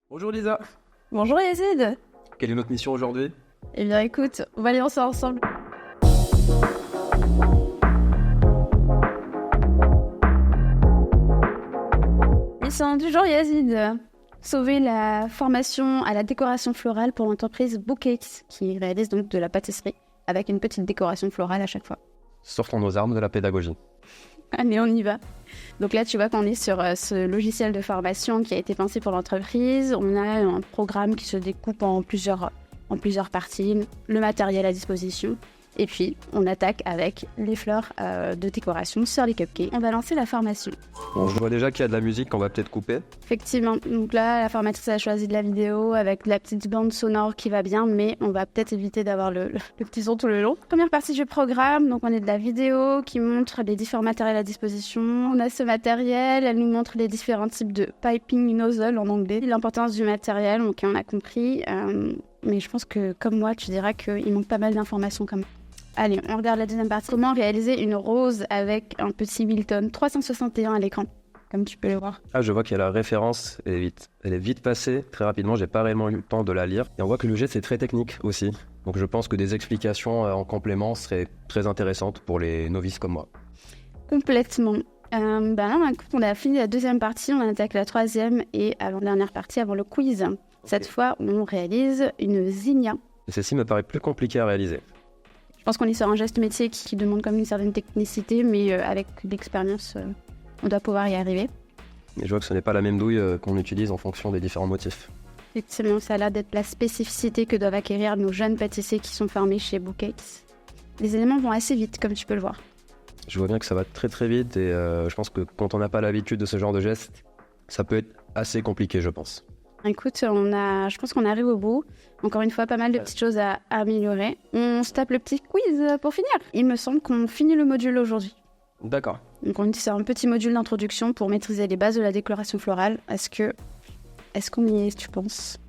Bonjour Lisa, Bonjour Yazid. quelle est notre mission aujourd'hui? Eh bien écoute, on va lire ça ensemble. Mission du jour Yazid. Sauver la formation à la décoration florale pour l'entreprise Bouquets qui réalise donc de la pâtisserie avec une petite décoration florale à chaque fois. Sortons nos armes de la pédagogie. Allez, on y va. Donc là, tu vois qu'on est sur ce logiciel de formation qui a été pensé pour l'entreprise. On a un programme qui se découpe en plusieurs parties, le matériel à disposition. Et puis, on attaque avec les fleurs de décoration sur les cupcakes. On va lancer la formation. Bon, je vois déjà qu'il y a de la musique qu'on va peut-être couper. Effectivement, donc là, la formatrice a choisi de la vidéo avec la petite bande sonore qui va bien, mais on va peut-être éviter d'avoir le petit son tout le long. Première partie du programme, donc on est de la vidéo qui montre les différents matériels à disposition. On a ce matériel, elle nous montre les différents types de piping nozzle en anglais. L'importance du matériel, ok, on a compris, mais je pense que comme moi, tu diras qu'il manque pas mal d'informations quand même. Allez, on regarde la deuxième partie. Comment réaliser une rose avec un petit Milton 361 à l'écran, comme tu peux le voir. Ah, je vois qu'il y a la référence, elle est vite passée, très rapidement, j'ai pas réellement eu le temps de la lire. Et on voit que le geste c'est très technique aussi. Donc je pense que des explications en complément seraient très intéressantes pour les novices comme moi. Complètement. Là, écoute, on a fini la deuxième partie, on attaque la troisième et avant-dernière partie, avant le quiz. Cette fois, on réalise une zinnia. Et celle-ci me paraît plus compliquée à réaliser. Je pense qu'on est sur un geste métier qui demande quand même une certaine technicité, mais avec l'expérience, on doit pouvoir y arriver. Et je vois que ce n'est pas la même douille qu'on utilise en fonction des différents motifs. Effectivement, ça a l'air d'être la spécificité que doivent acquérir nos jeunes pâtissiers qui sont formés chez Bouquets. Les éléments vont assez vite, comme tu peux le voir. Je vois bien que ça va très très vite et je pense que quand on n'a pas l'habitude de ce genre de geste, ça peut être assez compliqué, je pense. Écoute, je pense qu'on arrive au bout. Encore une fois, pas mal de petites choses à améliorer. On se tape le petit quiz pour finir. Il me semble qu'on finit le module aujourd'hui. D'accord. Donc on est un petit module d'introduction pour maîtriser les bases de la décoration florale. Est-ce qu'on y est, tu penses?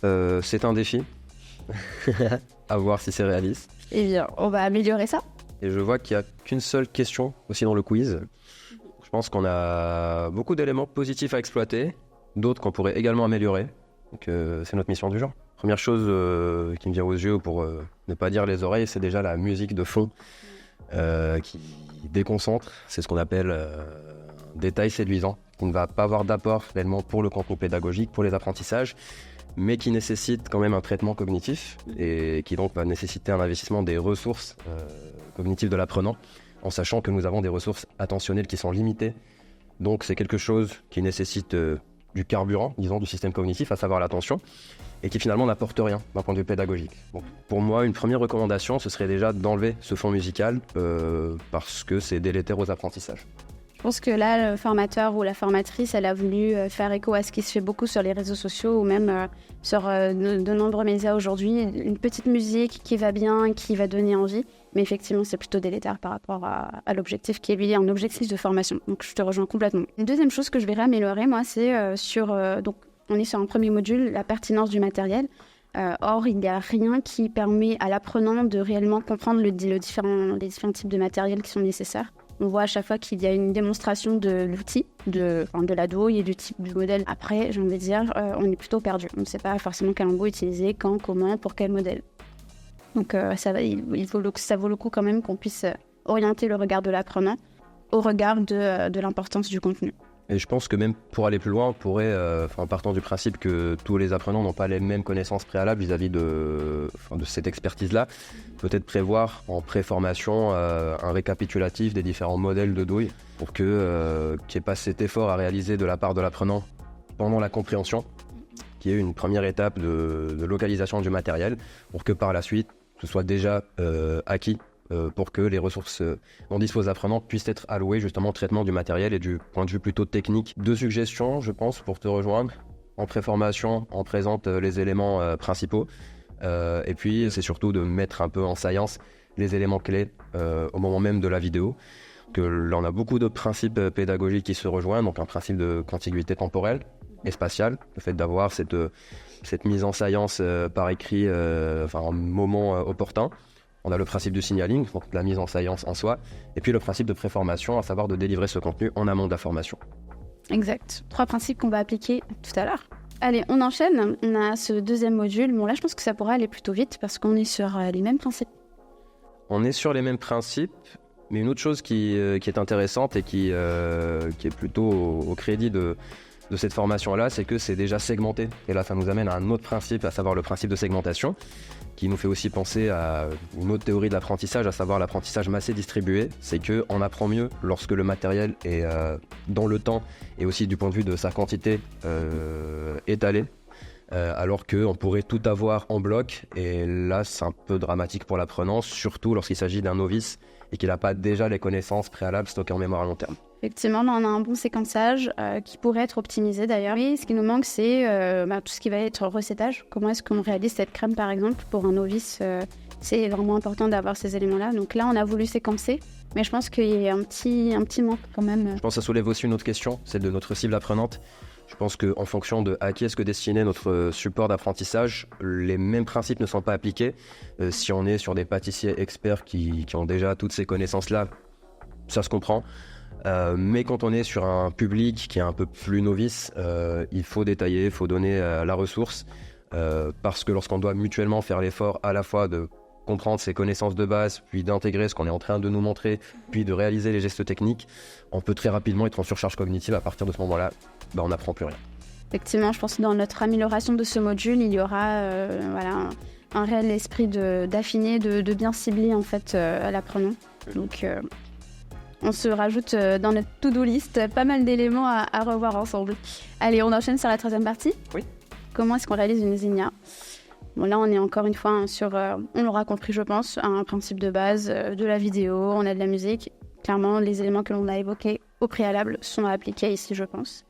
C'est un défi. À voir si c'est réaliste. Eh bien, on va améliorer ça. Et je vois qu'il n'y a qu'une seule question aussi dans le quiz. Je pense qu'on a beaucoup d'éléments positifs à exploiter, d'autres qu'on pourrait également améliorer. Donc c'est notre mission du jour. Première chose qui me vient aux yeux pour ne pas dire les oreilles, c'est déjà la musique de fond qui déconcentre. C'est ce qu'on appelle un détail séduisant, qui ne va pas avoir d'apport réellement pour le contenu pédagogique, pour les apprentissages, mais qui nécessite quand même un traitement cognitif et qui donc va nécessiter un investissement des ressources cognitives de l'apprenant, en sachant que nous avons des ressources attentionnelles qui sont limitées. Donc c'est quelque chose qui nécessite du carburant, disons, du système cognitif, à savoir l'attention, et qui finalement n'apporte rien d'un point de vue pédagogique. Donc, pour moi, une première recommandation, ce serait déjà d'enlever ce fond musical parce que c'est délétère aux apprentissages. Je pense que là, le formateur ou la formatrice, elle a voulu faire écho à ce qui se fait beaucoup sur les réseaux sociaux ou même sur de nombreux médias aujourd'hui. Une petite musique qui va bien, qui va donner envie. Mais effectivement, c'est plutôt délétère par rapport à l'objectif qui est lié, un objectif de formation. Donc, je te rejoins complètement. Une deuxième chose que je vais réaméliorer, moi, c'est donc, on est sur un premier module, la pertinence du matériel. Or, il n'y a rien qui permet à l'apprenant de réellement comprendre les différents types de matériel qui sont nécessaires. On voit à chaque fois qu'il y a une démonstration de l'outil, de la douille et du type du modèle. Après, j'ai envie de dire, on est plutôt perdu. On ne sait pas forcément quel embout utiliser, quand, comment, pour quel modèle. Donc ça vaut le coup quand même qu'on puisse orienter le regard de l'apprenant au regard de l'importance du contenu. Et je pense que même pour aller plus loin, on pourrait, en partant du principe que tous les apprenants n'ont pas les mêmes connaissances préalables vis-à-vis de cette expertise-là, peut-être prévoir en pré-formation un récapitulatif des différents modèles de douille pour qu'il n'y ait pas cet effort à réaliser de la part de l'apprenant pendant la compréhension, qui est une première étape de localisation du matériel, pour que par la suite, ce soit déjà acquis pour que les ressources dont disposent l'apprenant puissent être allouées justement au traitement du matériel et du point de vue plutôt technique. Deux suggestions, je pense, pour te rejoindre. En préformation, on présente les éléments principaux et puis c'est surtout de mettre un peu en saillance les éléments clés au moment même de la vidéo. Que là, on a beaucoup de principes pédagogiques qui se rejoignent, donc un principe de contiguïté temporelle et spatiale, le fait d'avoir cette mise en saillance par écrit en moment opportun. On a le principe du signaling, donc la mise en saillance en soi, et puis le principe de préformation, à savoir de délivrer ce contenu en amont de la formation. Exact. 3 principes qu'on va appliquer tout à l'heure. Allez, on enchaîne. On a ce deuxième module. Bon, là, je pense que ça pourra aller plutôt vite parce qu'on est sur les mêmes principes. On est sur les mêmes principes, mais une autre chose qui est intéressante et qui est plutôt au crédit de cette formation-là, c'est que c'est déjà segmenté. Et là, ça nous amène à un autre principe, à savoir le principe de segmentation, qui nous fait aussi penser à une autre théorie de l'apprentissage, à savoir l'apprentissage massé distribué. C'est qu'on apprend mieux lorsque le matériel est dans le temps et aussi du point de vue de sa quantité étalée. Alors qu'on pourrait tout avoir en bloc, et là c'est un peu dramatique pour l'apprenant, surtout lorsqu'il s'agit d'un novice et qu'il n'a pas déjà les connaissances préalables stockées en mémoire à long terme. Effectivement, là on a un bon séquençage qui pourrait être optimisé d'ailleurs. Et ce qui nous manque, c'est tout ce qui va être recettage. Comment est-ce qu'on réalise cette crème par exemple pour un novice c'est vraiment important d'avoir ces éléments-là. Donc là on a voulu séquencer, mais je pense qu'il y a un petit manque quand même. Je pense que ça soulève aussi une autre question, celle de notre cible apprenante. Je pense qu'en fonction de à qui est-ce que destiné notre support d'apprentissage, les mêmes principes ne sont pas appliqués. Si on est sur des pâtissiers experts qui ont déjà toutes ces connaissances-là, ça se comprend. Mais quand on est sur un public qui est un peu plus novice, il faut détailler, il faut donner la ressource. Parce que lorsqu'on doit mutuellement faire l'effort à la fois de comprendre ses connaissances de base, puis d'intégrer ce qu'on est en train de nous montrer, puis de réaliser les gestes techniques, on peut très rapidement être en surcharge cognitive. À partir de ce moment-là, on n'apprend plus rien. Effectivement, je pense que dans notre amélioration de ce module, il y aura un réel esprit d'affiner, de bien cibler en fait l'apprenant. Donc on se rajoute dans notre to-do list pas mal d'éléments à revoir ensemble. Allez, on enchaîne sur la troisième partie. Oui. Comment est-ce qu'on réalise une Zinnia ? Bon, là, on est encore une fois sur, on l'aura compris, je pense, un principe de base, de la vidéo, on a de la musique. Clairement, les éléments que l'on a évoqués au préalable sont appliqués ici, je pense.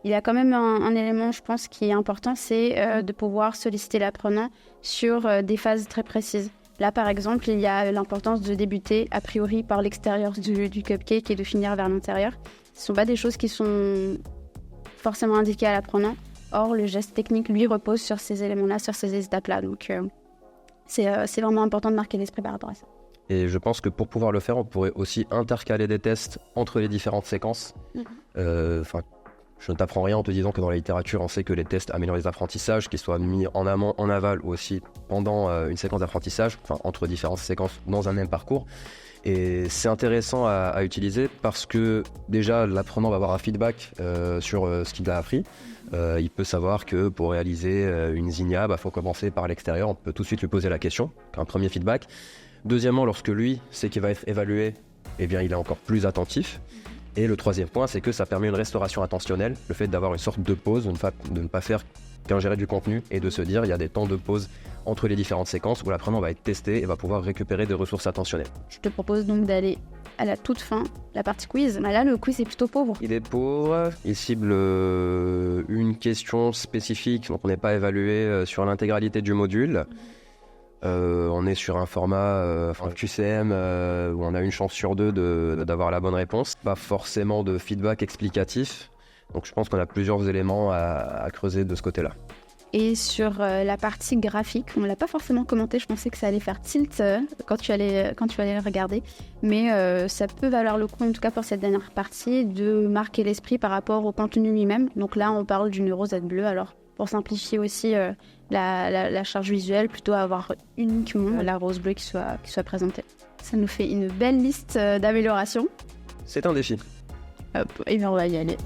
Il y a quand même un élément, je pense, qui est important, c'est de pouvoir solliciter l'apprenant sur des phases très précises. Là, par exemple, il y a l'importance de débuter a priori par l'extérieur du cupcake et de finir vers l'intérieur. Ce ne sont pas des choses qui sont forcément indiquées à l'apprenant. Or, le geste technique, lui, repose sur ces éléments-là, sur ces étapes-là. Donc, c'est vraiment important de marquer l'esprit par rapport à ça. Et je pense que pour pouvoir le faire, on pourrait aussi intercaler des tests entre les différentes séquences. Je ne t'apprends rien en te disant que dans la littérature, on sait que les tests améliorent les apprentissages, qu'ils soient mis en amont, en aval ou aussi pendant une séquence d'apprentissage, entre différentes séquences dans un même parcours. Et c'est intéressant à utiliser parce que déjà l'apprenant va avoir un feedback sur ce qu'il a appris. Il peut savoir que pour réaliser une Zinnia, faut commencer par l'extérieur. On peut tout de suite lui poser la question, un premier feedback. Deuxièmement, lorsque lui sait qu'il va être évalué, il est encore plus attentif. Et le troisième point, c'est que ça permet une restauration attentionnelle, le fait d'avoir une sorte de pause, de ne pas faire qu'ingérer du contenu et de se dire il y a des temps de pause entre les différentes séquences où l'apprenant va être testé et va pouvoir récupérer des ressources attentionnelles. Je te propose donc d'aller à la toute fin, la partie quiz. Là, le quiz est plutôt pauvre. Il est pauvre, il cible une question spécifique, donc on n'est pas évalué sur l'intégralité du module. On est sur un format QCM où on a une chance sur deux d'avoir la bonne réponse. Pas forcément de feedback explicatif. Donc je pense qu'on a plusieurs éléments à creuser de ce côté-là. Et sur la partie graphique, on ne l'a pas forcément commenté, je pensais que ça allait faire tilt quand tu allais le regarder. Mais ça peut valoir le coup, en tout cas pour cette dernière partie, de marquer l'esprit par rapport au contenu lui-même. Donc là, on parle d'une rosette bleue. Alors pour simplifier aussi la charge visuelle, plutôt avoir uniquement la rose bleue qui soit présentée. Ça nous fait une belle liste d'améliorations. C'est un défi. Hop, et bien on va y aller.